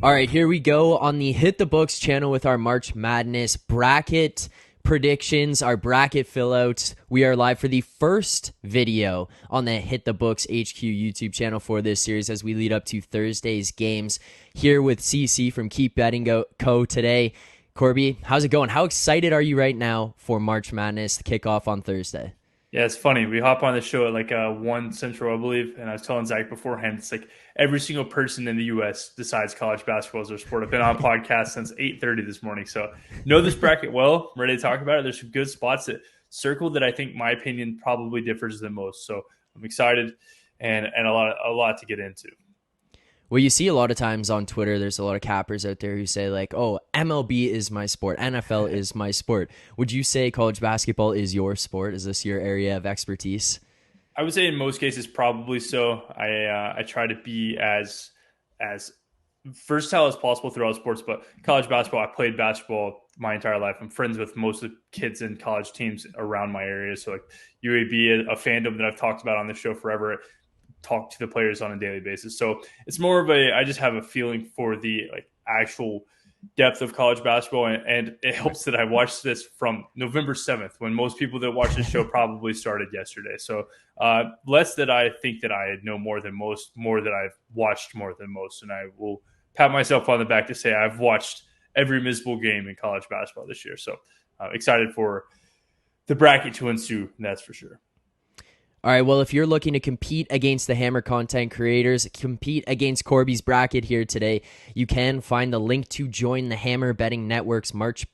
All right, here we go on the Hit the Books channel with our March Madness bracket predictions, our bracket fillouts. We are live for the first video on the Hit the Books HQ YouTube channel for this series as we lead up to Thursday's games. Here with CC from Keep Betting Co. today. Corbie, how's it going? How excited are you right now for March Madness kickoff on Thursday? Yeah, it's funny. We hop on the show at like 1 Central, I believe, and I was telling Zach beforehand, it's like every single person in the U.S. decides college basketball is their sport. I've been on a podcast since 8:30 this morning, so know this bracket well. I'm ready to talk about it. There's some good spots that circled that I think my opinion probably differs the most. So I'm excited and a lot to get into. Well, you see a lot of times on Twitter, there's a lot of cappers out there who say like, oh, MLB is my sport. NFL is my sport. Would you say college basketball is your sport? Is this your area of expertise? I would say in most cases probably so. I try to be as versatile as possible throughout sports, but college basketball, I played basketball my entire life. I'm friends with most of the kids in college teams around my area. So like UAB, a fandom that I've talked about on the show forever, talk to the players on a daily basis. So it's more of I just have a feeling for the like actual depth of college basketball. And it helps that I watched this from November 7th when most people that watch this show probably started yesterday. So less that I think that I know more than most, more that I've watched more than most. And I will pat myself on the back to say I've watched every missable game in college basketball this year. So excited for the bracket to ensue. That's for sure. All right, well, if you're looking to compete against the Hammer content creators, compete against Corbie's bracket here today, you can find the link to join the Hammer Betting Network's March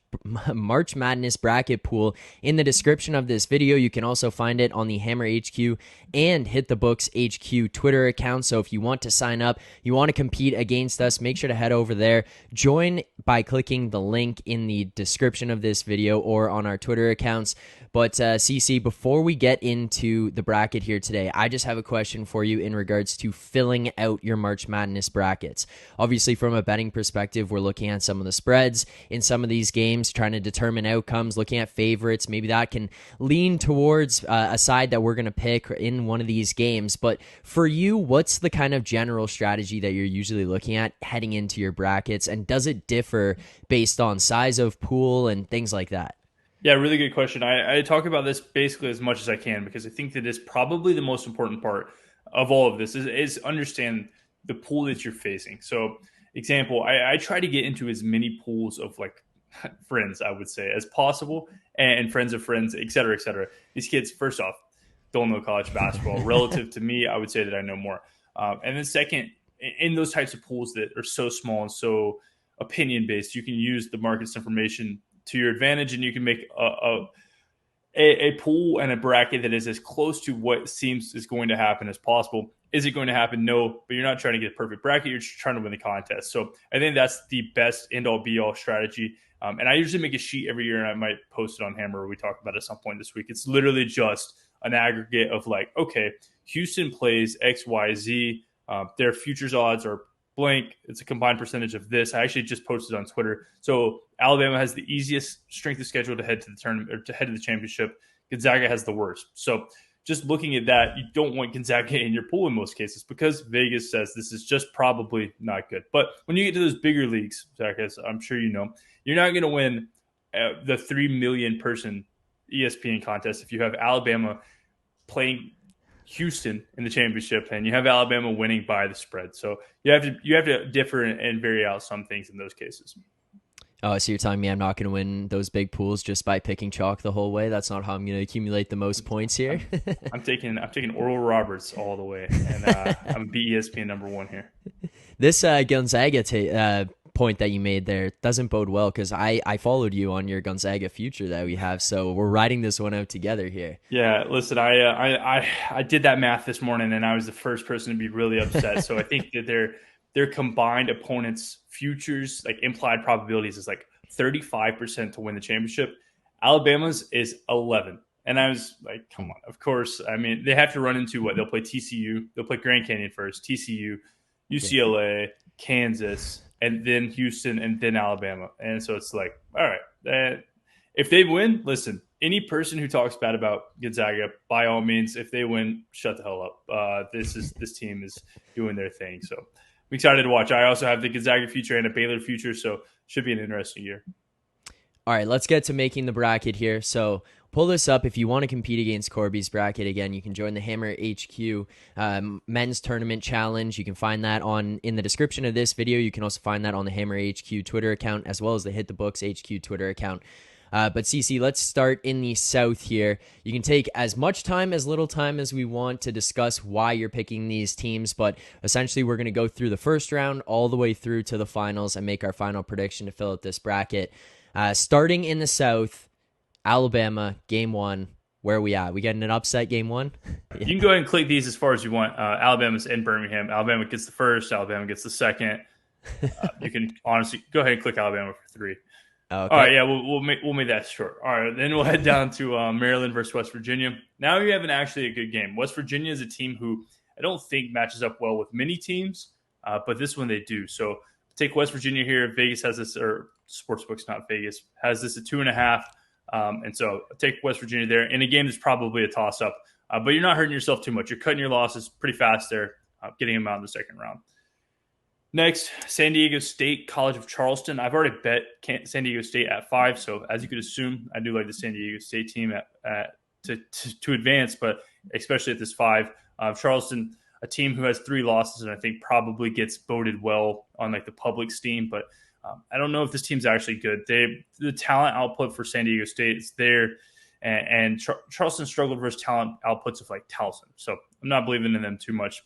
Madness bracket pool in the description of this video. You can also find it on the Hammer HQ and Hit the Books HQ Twitter account. So if you want to sign up, you want to compete against us, make sure to head over there. Join by clicking the link in the description of this video or on our Twitter accounts. But CC, before we get into the bracket here today, I just have a question for you in regards to filling out your March Madness brackets. Obviously, from a betting perspective, we're looking at some of the spreads in some of these games, trying to determine outcomes, looking at favorites. Maybe that can lean towards a side that we're going to pick in one of these games. But for you, what's the kind of general strategy that you're usually looking at heading into your brackets? And does it differ based on size of pool and things like that? Yeah, really good question. I talk about this basically as much as I can because I think that is probably the most important part of all of this is understand the pool that you're facing. So, example, I try to get into as many pools of like friends, I would say, as possible, and friends of friends, et cetera, et cetera. These kids, first off, don't know college basketball. Relative to me, I would say that I know more. And then second, in those types of pools that are so small and so opinion based, you can use the market's information to your advantage, and you can make a pool and a bracket that is as close to what seems is going to happen as possible. Is it going to happen? No, but you're not trying to get a perfect bracket. You're just trying to win the contest. So I think that's the best end-all be-all strategy. And I usually make a sheet every year, and I might post it on Hammer. We talk about it at some point this week. It's literally just an aggregate of like, okay, Houston plays X, Y, Z. Their futures odds are blank. It's a combined percentage of this. I actually just posted on Twitter. So Alabama has the easiest strength of schedule to head to the tournament or to head to the championship. Gonzaga has the worst. So just looking at that, you don't want Gonzaga in your pool in most cases because Vegas says this is just probably not good. But when you get to those bigger leagues, Zach, as I'm sure you know, you're not going to win the 3 million person ESPN contest if you have Alabama playing Houston in the championship, and you have Alabama winning by the spread. So you have to differ and vary out some things in those cases. Oh, so you're telling me I'm not going to win those big pools just by picking chalk the whole way? That's not how I'm going to accumulate the most points here. I'm taking Oral Roberts all the way, and I'm BESPN number one here. This Gonzaga point that you made there doesn't bode well because I followed you on your Gonzaga future that we have, so we're riding this one out together here. Yeah, listen, I did that math this morning, and I was the first person to be really upset. So I think that their combined opponents' futures, like implied probabilities, is like 35% to win the championship. Alabama's is 11. And I was like, come on. Of course. I mean, they have to run into what? They'll play TCU. They'll play Grand Canyon first, TCU, UCLA, Kansas, and then Houston, and then Alabama. And so it's like, all right. If they win, listen, any person who talks bad about Gonzaga, by all means, if they win, shut the hell up. This team is doing their thing. So excited to watch. I also have the Gonzaga future and a Baylor future, so should be an interesting year. All right, let's get to making the bracket here. So pull this up. If you want to compete against Corbie's bracket again, you can join the Hammer HQ men's tournament challenge. You can find that in the description of this video. You can also find that on the Hammer HQ Twitter account, as well as the Hit the Books HQ Twitter account. But CC, let's start in the South here. You can take as much time, as little time as we want to discuss why you're picking these teams, but essentially we're going to go through the first round all the way through to the finals and make our final prediction to fill out this bracket. Starting in the South, Alabama, game one. Where are we at? We getting an upset game one? Yeah. You can go ahead and click these as far as you want. Alabama's in Birmingham. Alabama gets the first. Alabama gets the second. You can honestly go ahead and click Alabama for 3. Okay. All right, yeah, we'll make that short. All right, then we'll head down to Maryland versus West Virginia. Now you have actually a good game. West Virginia is a team who I don't think matches up well with many teams, but this one they do. So take West Virginia here. Vegas has this, or Sportsbook's not Vegas, has this at 2.5. And so take West Virginia there. In a game that's probably a toss-up, but you're not hurting yourself too much. You're cutting your losses pretty fast there, getting them out in the second round. Next, San Diego State, College of Charleston. I've already bet San Diego State at 5, so as you could assume, I do like the San Diego State team to advance, but especially at this 5. Charleston, a team who has 3 losses, and I think probably gets voted well on like the public steam, but I don't know if this team's actually good. The talent output for San Diego State is there, and Charleston struggled versus talent outputs of like Towson, so I'm not believing in them too much.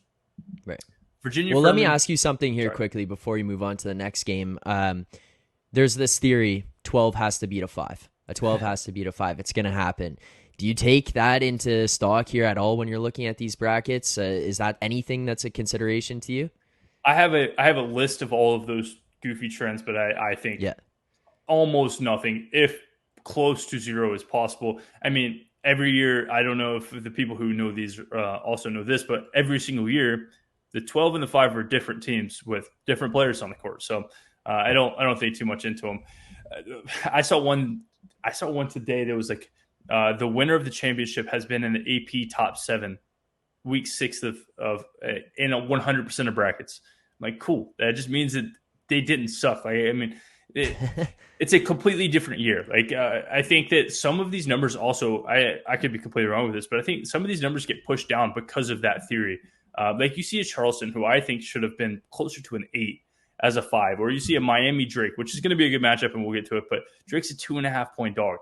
Right. Virginia. Well, let me ask you something here quickly before you move on to the next game. There's this theory: 12 has to beat a 5. A 12 has to beat a 5. It's going to happen. Do you take that into stock here at all when you're looking at these brackets? Is that anything that's a consideration to you? I have a list of all of those goofy trends, but I think almost nothing, if close to 0, is possible. I mean, every year, I don't know if the people who know these also know this, but every single year, the 12 and the 5 are different teams with different players on the court. So I don't think too much into them. I saw one today that was like the winner of the championship has been in the AP top 7 week 6 of in a 100% of brackets. I'm like, cool. That just means that they didn't suck. Like, I mean, it's a completely different year. Like I think that some of these numbers also, I could be completely wrong with this, but I think some of these numbers get pushed down because of that theory. Like you see a Charleston, who I think should have been closer to an 8 as a 5, or you see a Miami Drake, which is going to be a good matchup, and we'll get to it. But Drake's a 2.5-point dog.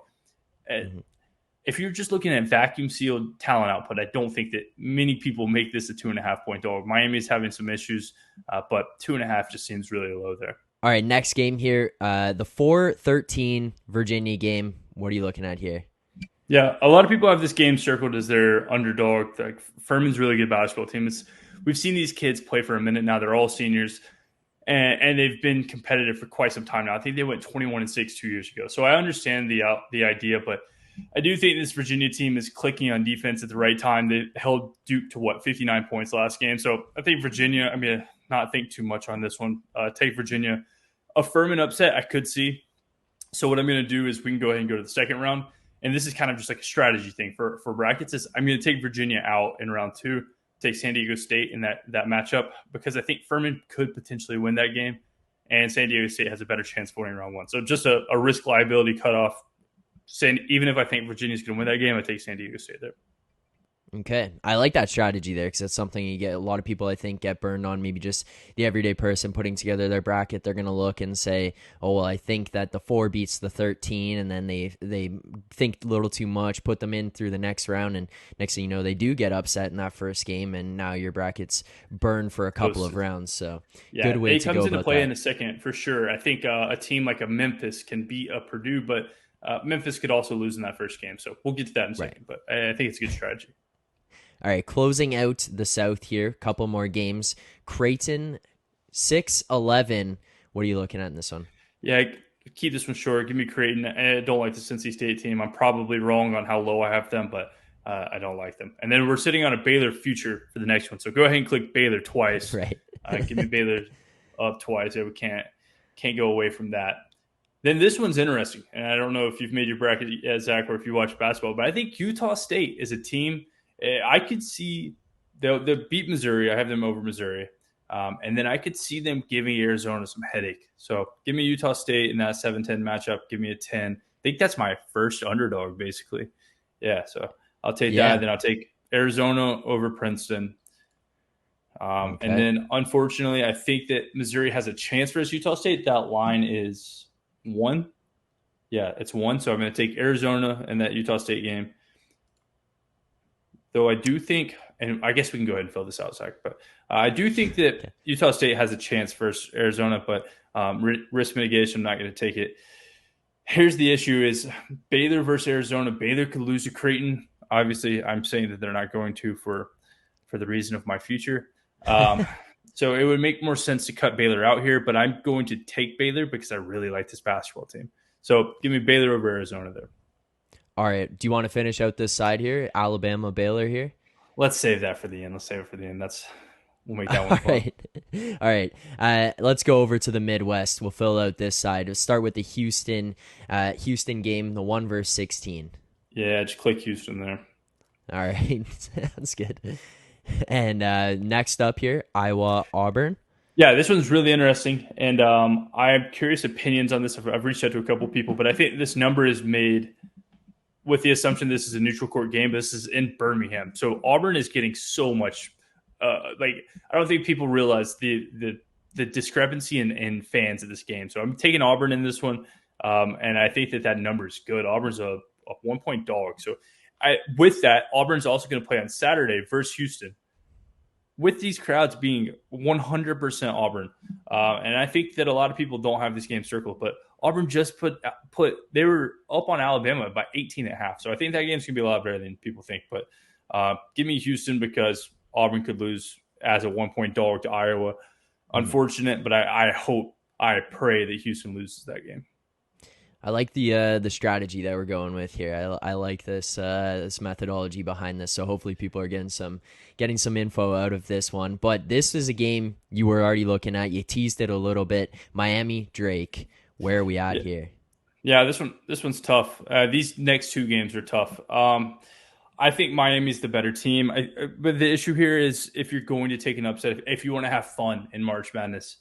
If you're just looking at vacuum sealed talent output, I don't think that many people make this a 2.5-point dog. Miami's having some issues, but 2.5 just seems really low there. All right, next game here, the 4-13 Virginia game. What are you looking at here? Yeah, a lot of people have this game circled as their underdog. Like, Furman's a really good basketball team. We've seen these kids play for a minute now. They're all seniors, and they've been competitive for quite some time now. I think they went 21-6 2 years ago. So I understand the idea, but I do think this Virginia team is clicking on defense at the right time. They held Duke to 59 points last game. So I think Virginia, I mean, not think too much on this one. Take Virginia. A Furman upset I could see. So what I'm going to do is we can go ahead and go to the second round. And this is kind of just like a strategy thing for brackets. Is I'm going to take Virginia out in round 2, take San Diego State in that matchup, because I think Furman could potentially win that game, and San Diego State has a better chance of winning round 1. So just a risk liability cutoff. Even if I think Virginia's going to win that game, I take San Diego State there. Okay. I like that strategy there because that's something you get. A lot of people, I think, get burned on. Maybe just the everyday person putting together their bracket. They're going to look and say, oh, well, I think that the 4 beats the 13, and then they think a little too much, put them in through the next round, and next thing you know, they do get upset in that first game, and now your bracket's burned for a couple of rounds. So yeah, good way to go about that. It comes into play in a second for sure. I think a team like a Memphis can beat a Purdue, but Memphis could also lose in that first game. So we'll get to that in a second, but I think it's a good strategy. All right, closing out the South here, couple more games. Creighton, 6-11. What are you looking at in this one? Yeah, keep this one short. Give me Creighton. I don't like the Cincy State team. I'm probably wrong on how low I have them, but I don't like them. And then we're sitting on a Baylor future for the next one. So go ahead and click Baylor twice. Right. Give me Baylor up twice. Yeah, we can't go away from that. Then this one's interesting. And I don't know if you've made your bracket, Zach, or if you watch basketball, but I think Utah State is a team I could see they'll beat Missouri. I have them over Missouri. And then I could see them giving Arizona some headache. So give me Utah State in that 7-10 matchup. Give me a 10. I think that's my first underdog, basically. Yeah, so I'll take that. Yeah. Then I'll take Arizona over Princeton. And Okay. then, unfortunately, I think that Missouri has a chance versus Utah State. That line is 1. Yeah, it's 1. So I'm going to take Arizona in that Utah State game. Though I do think, and I guess we can go ahead and fill this out, Zach, but I do think that Okay. Utah State has a chance versus Arizona, but risk mitigation, I'm not going to take it. Here's the issue is Baylor versus Arizona. Baylor could lose to Creighton. Obviously, I'm saying that they're not going to for the reason of my future. So it would make more sense to cut Baylor out here, but I'm going to take Baylor because I really like this basketball team. So give me Baylor over Arizona there. All right. Do you want to finish out this side here? Alabama, Baylor here? Let's save that for the end. Let's save it for the end. We'll make that one All fun. right. All right. Let's go over to the Midwest. We'll fill out this side. We'll start with the Houston game, the 1 versus 16. Yeah, just click Houston there. All right. Sounds good. And next up here, Iowa, Auburn. Yeah, this one's really interesting, and I have curious opinions on this. I've reached out to a couple people, but I think this number is made with the assumption this is a neutral court game. But this is in Birmingham, so Auburn is getting so much. I don't think people realize the discrepancy in fans of this game. So I'm taking Auburn in this one, and I think that number is good. Auburn's a 1-point dog. So with that, Auburn's also going to play on Saturday versus Houston, with these crowds being 100% Auburn. And I think that a lot of people don't have this game circled, but Auburn just they were up on Alabama by 18.5. So I think that game's going to be a lot better than people think. But give me Houston because Auburn could lose as a 1-point dog to Iowa. Unfortunate, but I pray that Houston loses that game. I like the strategy that we're going with here. I like this methodology behind this. So hopefully people are getting some info out of this one. But this is a game you were already looking at. You teased it a little bit. Miami, Drake. Where are we at here? Yeah, this one's tough. These next 2 games are tough. I think Miami's the better team. But the issue here is if you're going to take an upset, if you want to have fun in March Madness,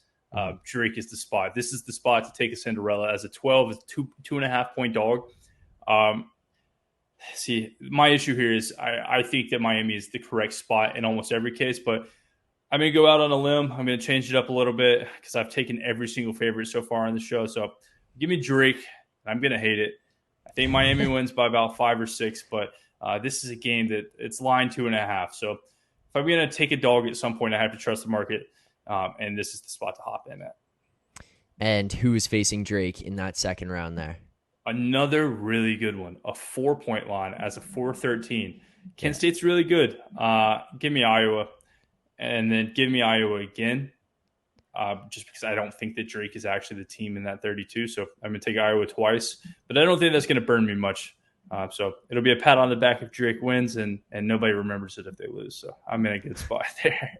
Drake is the spot. This is the spot to take a Cinderella as a 2.5-point dog. See, my issue here is I think that Miami is the correct spot in almost every case, but I'm going to go out on a limb. I'm going to change it up a little bit because I've taken every single favorite so far on the show. So give me Drake. I'm going to hate it. I think Miami wins by about 5 or 6, but this is a game that it's line 2.5. So if I'm going to take a dog at some point, I have to trust the market. And this is the spot to hop in at. And who is facing Drake in that second round there? Another really good one, a 4-point line as a 4-13. Kent State's really good. Give me Iowa, and then give me Iowa again, just because I don't think that Drake is actually the team in that 32. So I'm going to take Iowa twice, but I don't think that's going to burn me much. So it'll be a pat on the back if Drake wins, and nobody remembers it if they lose. So I'm in a good spot there.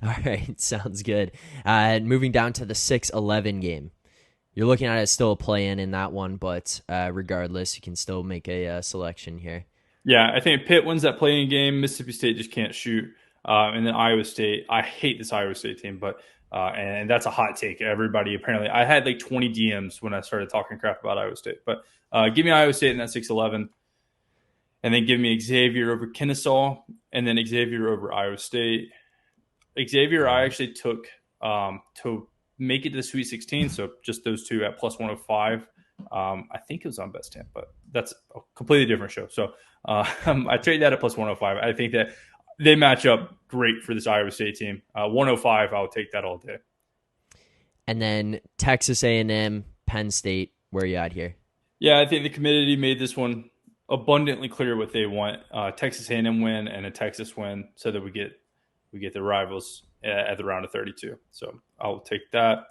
All right, sounds good. Moving down to the 6-11 game. You're looking at it still a play-in in that one, but regardless, you can still make a selection here. Yeah, I think Pitt wins that play-in game. Mississippi State just can't shoot. And then Iowa State. I hate this Iowa State team, but and that's a hot take. Everybody apparently. I had like 20 DMs when I started talking crap about Iowa State. But give me Iowa State in that 6-11. And then give me Xavier over Kennesaw. And then Xavier over Iowa State. Xavier, I actually took to make it to the Sweet 16, so just those two at plus 105. I think it was on Best 10, but that's a completely different show. So I trade that at plus 105. I think that they match up great for this Iowa State team. 105, I'll take that all day. And then Texas A&M, Penn State, where are you at here? Yeah, I think the committee made this one abundantly clear what they want. Texas A&M win and a Texas win so that we get the rivals at the round of 32. So I'll take that.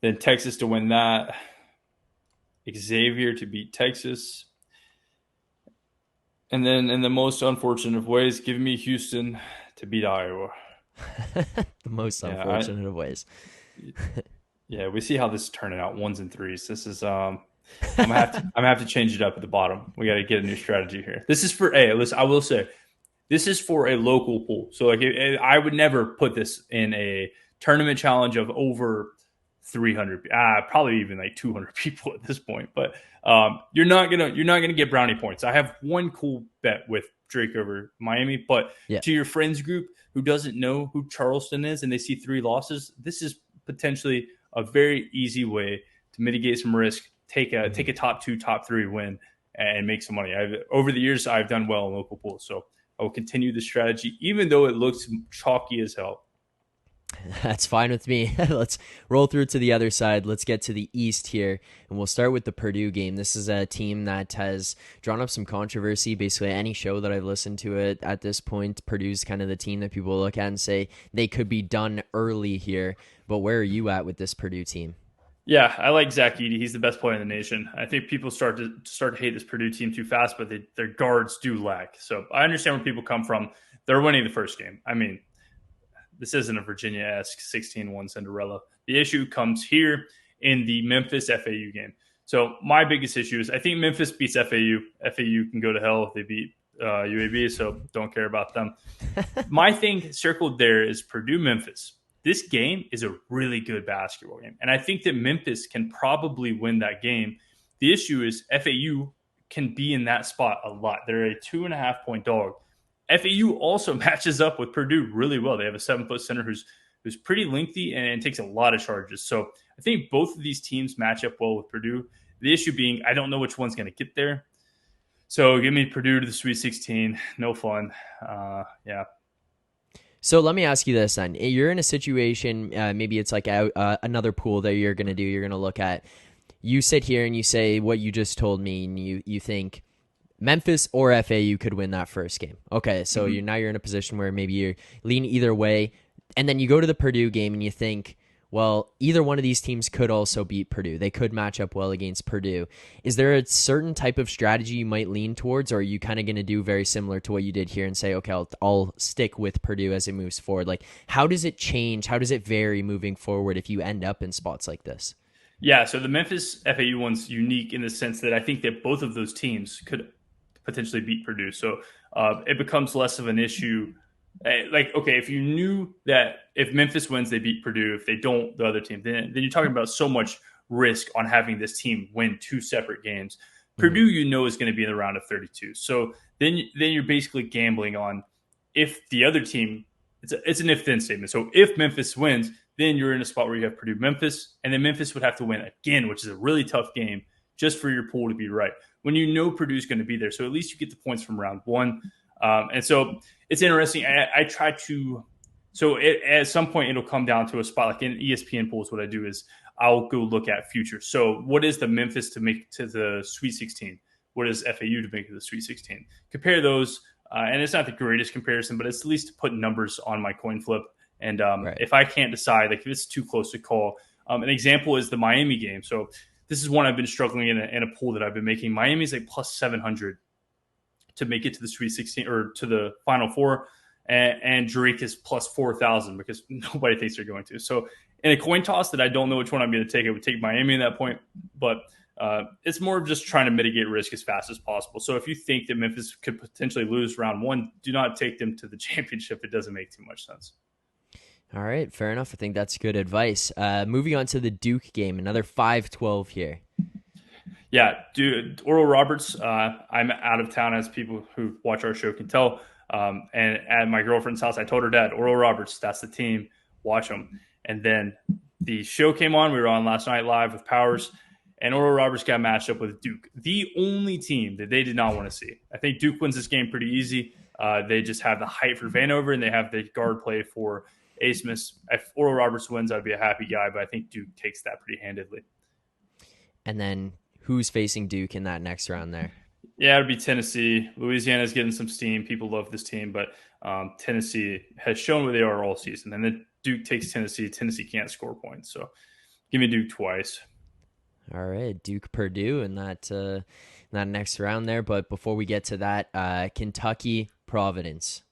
Then Texas to win that. Xavier to beat Texas. And then in the most unfortunate of ways, give me Houston to beat Iowa. The most unfortunate of ways. Yeah, we see how this is turning out, 1s and 3s. This is I'm gonna have to change it up at the bottom. We got to get a new strategy here. This is for listen, I will say, This is for a local pool. So like I would never put this in a tournament challenge of over 300, probably even like 200 people at this point. But you're not gonna get brownie points. I have one cool bet with Drake over Miami, but Yeah. to your friends group who doesn't know who Charleston is and they see 3 losses, this is potentially a very easy way to mitigate some risk. Take a top 2, top 3 win and make some money. Over the years I've done well in local pools, so I will continue the strategy, even though it looks chalky as hell. That's fine with me. Let's roll through to the other side. Let's get to the East here, and we'll start with the Purdue game. This is a team that has drawn up some controversy. Basically, any show that I've listened to it at this point, Purdue's kind of the team that people look at and say they could be done early here. But where are you at with this Purdue team? Yeah, I like Zach Edey. He's the best player in the nation. I think people start to hate this Purdue team too fast, but their guards do lack. So I understand where people come from. They're winning the first game. I mean, this isn't a Virginia-esque 16-1 Cinderella. The issue comes here in the Memphis FAU game. So my biggest issue is I think Memphis beats FAU. FAU can go to hell if they beat UAB, so don't care about them. My thing circled there is Purdue-Memphis. This game is a really good basketball game, and I think that Memphis can probably win that game. The issue is FAU can be in that spot a lot. They're a 2.5-point dog. FAU also matches up with Purdue really well. They have a 7-foot center who's pretty lengthy and takes a lot of charges. So I think both of these teams match up well with Purdue. The issue being I don't know which one's going to get there. So give me Purdue to the Sweet 16. No fun. Yeah. So let me ask you this then. You're in a situation, maybe it's like another pool that you're going to do. You're going to look at. You sit here and you say what you just told me, and you think Memphis or FAU could win that first game. Okay, so you're in a position where maybe you're leaning either way, and then you go to the Purdue game and you think, well, either one of these teams could also beat Purdue. They could match up well against Purdue. Is there a certain type of strategy you might lean towards, or are you kind of going to do very similar to what you did here and say, okay, I'll stick with Purdue as it moves forward? Like, how does it change? How does it vary moving forward if you end up in spots like this? Yeah, so the Memphis FAU one's unique in the sense that I think that both of those teams could potentially beat Purdue. So it becomes less of an issue. Like, okay, if you knew that if Memphis wins, they beat Purdue. If they don't, the other team, then you're talking about so much risk on having this team win 2 separate games. Purdue, is going to be in the round of 32. So then you're basically gambling on if the other team, it's an if-then statement. So if Memphis wins, then you're in a spot where you have Purdue-Memphis, and then Memphis would have to win again, which is a really tough game just for your pool to be right. When you know Purdue's going to be there, so at least you get the points from round 1. And so it's interesting. I try to – so at some point it'll come down to a spot. Like in ESPN pools, what I do is I'll go look at futures. So what is the Memphis to make to the Sweet 16? What is FAU to make to the Sweet 16? Compare those, and it's not the greatest comparison, but it's at least to put numbers on my coin flip. And Right. if I can't decide, like if it's too close to call, an example is the Miami game. So this is one I've been struggling in a pool that I've been making. Miami's like plus 700 to make it to the Sweet 16 or to the Final Four, and Drake is plus 4,000 because nobody thinks they're going to. So in a coin toss that I don't know which one I'm going to take, I would take Miami at that point, but it's more of just trying to mitigate risk as fast as possible. So if you think that Memphis could potentially lose round 1, do not take them to the championship. It doesn't make too much sense. All right, fair enough. I think that's good advice. Moving on to the Duke game, another 5-12 here. Yeah, dude, Oral Roberts, I'm out of town, as people who watch our show can tell. And at my girlfriend's house, I told her dad, Oral Roberts, that's the team. Watch them. And then the show came on. We were on last night live with Powers, and Oral Roberts got matched up with Duke, the only team that they did not want to see. I think Duke wins this game pretty easy. They just have the height for Vanover, and they have the guard play for Asmus. If Oral Roberts wins, I'd be a happy guy, but I think Duke takes that pretty handedly. And then who's facing Duke in that next round there? Yeah, it'd be Tennessee. Louisiana's getting some steam. People love this team, but Tennessee has shown where they are all season. And then Duke takes Tennessee. Tennessee can't score points. So give me Duke twice. All right, Duke Purdue in that next round there. But before we get to that, Kentucky Providence.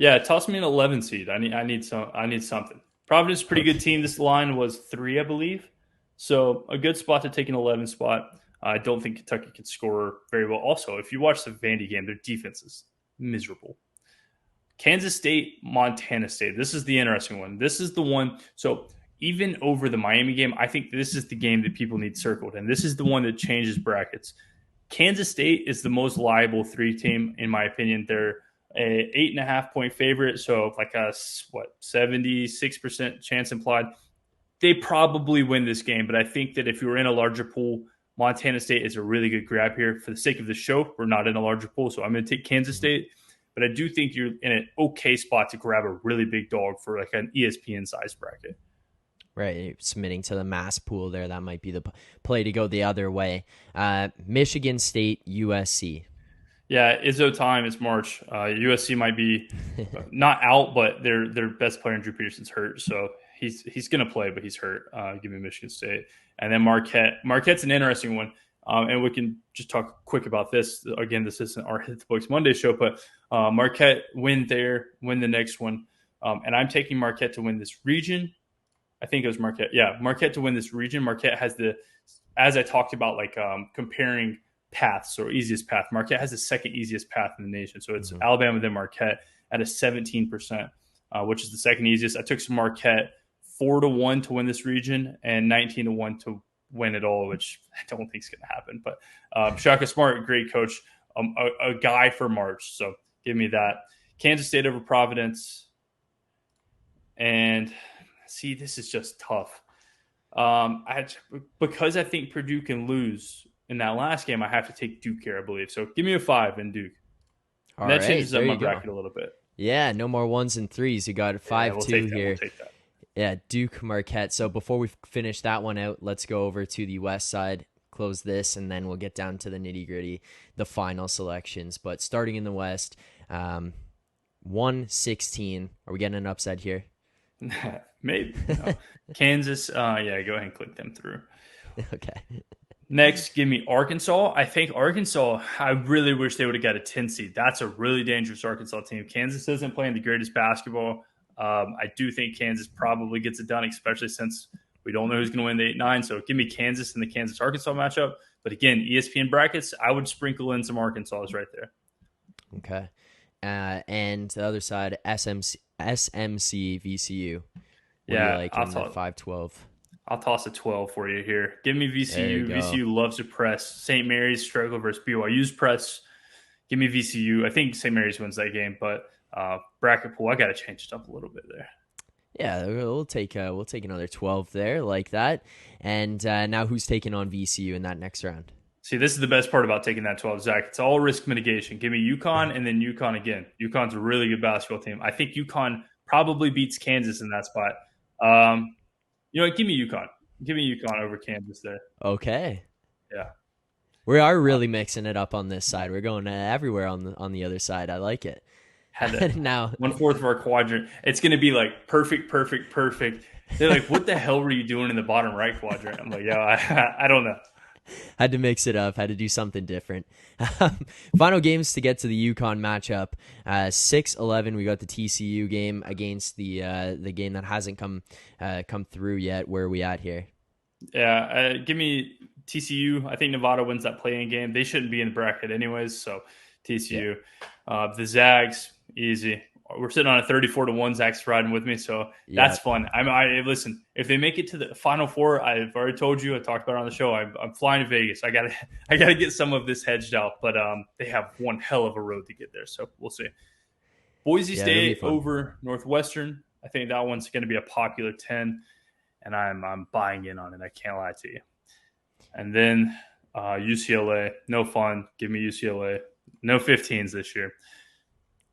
Yeah, toss me an 11 seed. I need something. Providence is a pretty good team. This line was 3, I believe. So a good spot to take an 11 spot. I don't think Kentucky can score very well. Also, if you watch the Vandy game, their defense is miserable. Kansas State, Montana State. This is the interesting one. This is the one. So even over the Miami game, I think this is the game that people need circled. And this is the one that changes brackets. Kansas State is the most liable 3 team, in my opinion. They're a 8.5 point favorite. So like a, 76% chance implied. They probably win this game. But I think that if you were in a larger pool, Montana State is a really good grab here. For the sake of the show, we're not in a larger pool. So I'm going to take Kansas State. But I do think you're in an okay spot to grab a really big dog for like an ESPN size bracket. Right, submitting to the mass pool there. That might be the play to go the other way. Michigan State, USC. Yeah, Izzo time. It's March. USC might be not out, but their best player, Drew Peterson's hurt. So he's going to play, but he's hurt. Give me Michigan State. And then Marquette. Marquette's an interesting one. And we can just talk quick about this. Again, this isn't our Hit the Books Monday show, but Marquette win the next one. And I'm taking Marquette to win this region. I think it was Marquette. Yeah, Marquette to win this region. Marquette has as I talked about, like comparing paths or easiest path. Marquette has the second easiest path in the nation. So it's Alabama, then Marquette at a 17%, which is the second easiest. I took some Marquette 4-1 to win this region and 19-1 to win it all, which I don't think is going to happen. But Shaka Smart, great coach, a guy for March. So give me that. Kansas State over Providence. And see, this is just tough. Because I think Purdue can lose in that last game, I have to take Duke here, I believe. So give me a 5 in Duke. That changes up my bracket a little bit. Yeah, no more 1s and 3s. You got 5-2 here. We'll take that. Yeah, Duke, Marquette. So before we finish that one out, let's go over to the west side, close this, and then we'll get down to the nitty-gritty, the final selections. But starting in the west, 1-16. Are we getting an upset here? Maybe. No. Kansas, yeah, go ahead and click them through. Okay. Next, give me Arkansas. I think Arkansas, I really wish they would have got a 10 seed. That's a really dangerous Arkansas team. Kansas isn't playing the greatest basketball. I do think Kansas probably gets it done, especially since we don't know who's going to win the 8-9. So give me Kansas in the Kansas-Arkansas matchup. But again, ESPN brackets, I would sprinkle in some Arkansas right there. Okay. And the other side, SMC, VCU. What do you like in the 5-12? I'll toss a 12 for you here. Give me VCU. VCU loves to press. St. Mary's struggle versus BYU's press. Give me VCU. I think St. Mary's wins that game, but bracket pool, I got to change it up a little bit there. Yeah, we'll take another 12 there, like that. And now who's taking on VCU in that next round? See, this is the best part about taking that 12, Zach. It's all risk mitigation. Give me UConn and then UConn again. UConn's a really good basketball team. I think UConn probably beats Kansas in that spot. You know what? Give me UConn. Give me UConn over Kansas there. Okay. Yeah. We are really mixing it up on this side. We're going everywhere on the other side. I like it. Now 1/4 of our quadrant. It's going to be like perfect. They're like, what the hell were you doing in the bottom right quadrant? I'm like, yeah, I don't know. Had to mix it up. Had to do something different. Final games to get to the UConn matchup. 6-11. We got the TCU game against the game that hasn't come through yet. Where are we at here? Yeah, give me TCU. I think Nevada wins that play-in game. They shouldn't be in the bracket anyways. So TCU. Yeah. The Zags, easy. We're sitting on a 34-1. Zach's riding with me, so that's fun. I listen. If they make it to the Final Four, I've already told you. I talked about it on the show. I'm flying to Vegas. I gotta get some of this hedged out, but they have one hell of a road to get there. So we'll see. Boise State over Northwestern. I think that one's going to be a popular 10, and I'm buying in on it. I can't lie to you. And then UCLA, no fun. Give me UCLA. No 15s this year.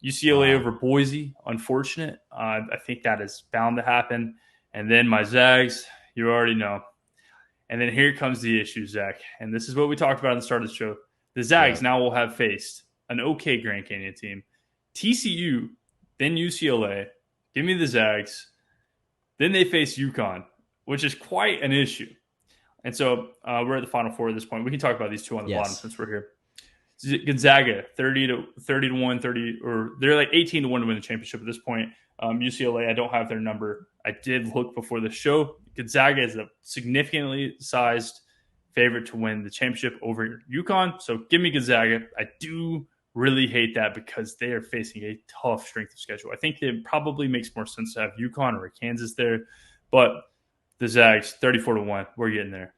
UCLA over Boise, unfortunate. I think that is bound to happen. And then my Zags, you already know. And then here comes the issue, Zach. And this is what we talked about at the start of the show. The Zags now will have faced an okay Grand Canyon team. TCU, then UCLA. Give me the Zags. Then they face UConn, which is quite an issue. And so we're at the Final Four at this point. We can talk about these two on the bottom since we're here. Gonzaga 30-1, or they're like 18-1 to win the championship at this point. UCLA, I don't have their number. I did look before the show. Gonzaga is a significantly sized favorite to win the championship over UConn. So give me Gonzaga. I do Really hate that because they are facing a tough strength of schedule. I think it probably makes more sense to have UConn or Kansas there, but the Zags 34-1. We're getting there.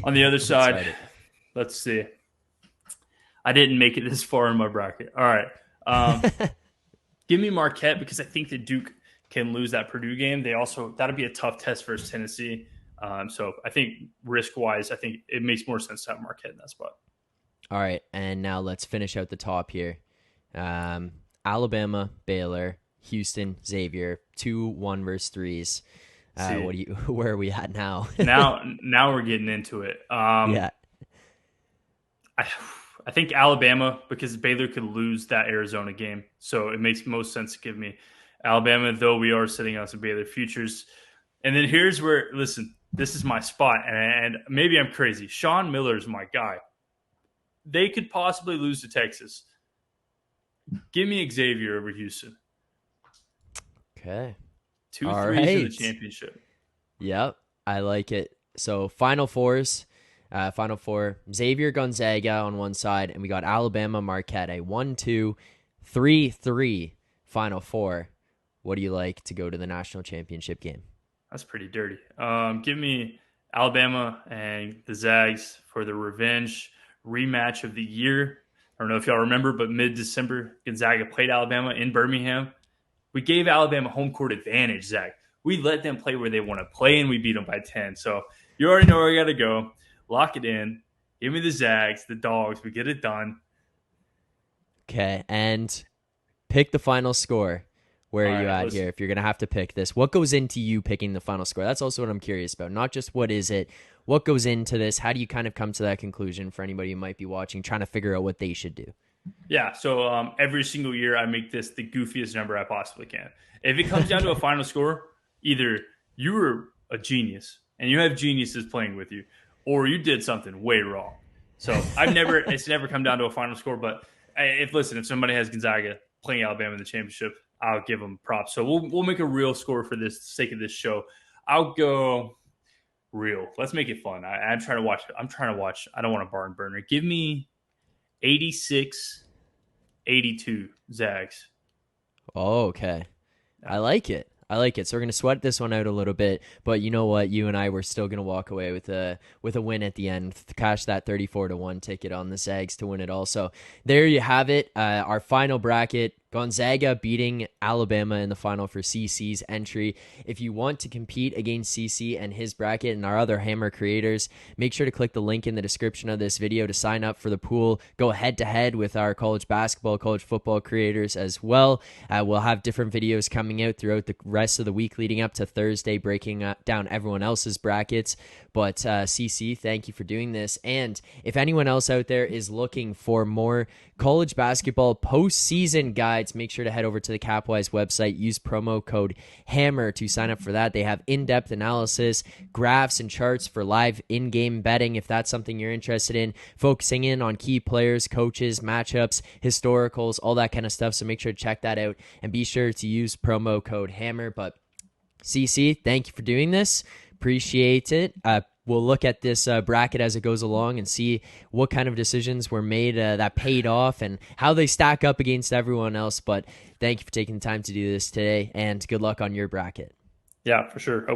On the other I'm side, excited. let's see. I didn't make it this far in my bracket. All right. Give me Marquette because I think that Duke can lose that Purdue game. That'll be a tough test versus Tennessee. So I think risk wise, I think it makes more sense to have Marquette in that spot. All right, and now let's finish out the top here. Alabama, Baylor, Houston, Xavier, 2-1 versus threes. Where are we at now? now we're getting into it. Yeah. I think Alabama, because Baylor could lose that Arizona game. So it makes most sense to give me Alabama, though we are sitting on some Baylor futures. And then here's where, listen, this is my spot, and maybe I'm crazy. Sean Miller is my guy. They could possibly lose to Texas. Give me Xavier over Houston. Okay. 2-3 to the championship. Yep, I like it. So Final Fours. Final Four, Xavier, Gonzaga on one side, and we got Alabama, Marquette, a 1-2, 3-3 Final Four. What do you like to go to the national championship game? That's pretty dirty. Give me Alabama and the Zags for the revenge rematch of the year. I don't know if y'all remember, but mid-December, Gonzaga played Alabama in Birmingham. We gave Alabama home court advantage, Zach. We let them play where they want to play, and we beat them by 10. So you already know where I got to go. Lock it in. Give me the Zags, the Dogs. We get it done. Okay, and pick the final score. Where are you at here? If you're going to have to pick this, what goes into you picking the final score? That's also what I'm curious about. Not just what is it, what goes into this? How do you kind of come to that conclusion for anybody who might be watching, trying to figure out what they should do? Yeah, so every single year I make this the goofiest number I possibly can. If it comes down to a final score, either you were a genius and you have geniuses playing with you, or you did something way wrong. So it's never come down to a final score. But if somebody has Gonzaga playing Alabama in the championship, I'll give them props. So we'll make a real score for this sake of this show. I'll go real. Let's make it fun. I'm trying to watch. I don't want a barn burner. Give me 86-82 Zags. Oh, okay. I like it. So we're going to sweat this one out a little bit, but you know what? You and I were still going to walk away with a win at the end. Cash that 34-1 ticket on the Zags to win it all. So there you have it. Our final bracket. Gonzaga beating Alabama in the final for CC's entry. If you want to compete against CC and his bracket and our other Hammer creators, make sure to click the link in the description of this video to sign up for the pool. Go head-to-head with our college basketball, college football creators as well. We'll have different videos coming out throughout the rest of the week leading up to Thursday, breaking down everyone else's brackets. But CC, thank you for doing this. And if anyone else out there is looking for more college basketball postseason guides, make sure to head over to the Capwise website. Use promo code HAMMER to sign up for that. They have in-depth analysis, graphs, and charts for live in-game betting if that's something you're interested in, focusing in on key players, coaches, matchups, historicals, all that kind of stuff. So make sure to check that out and be sure to use promo code HAMMER. But CC, thank you for doing this. Appreciate it. We'll look at this bracket as it goes along and see what kind of decisions were made that paid off and how they stack up against everyone else. But thank you for taking the time to do this today, and good luck on your bracket. Yeah, for sure. I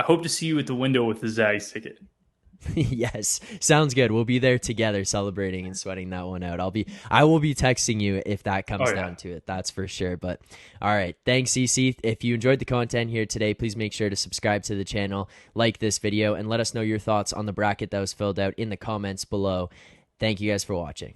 hope to see you at the window with the Zags ticket. Yes, sounds good. We'll be there together celebrating and sweating that one out. I will be texting you if that comes down to it. That's for sure. But all right, thanks, CC. If you enjoyed the content here today, please make sure to subscribe to the channel, like this video, and let us know your thoughts on the bracket that was filled out in the comments below. Thank you guys for watching.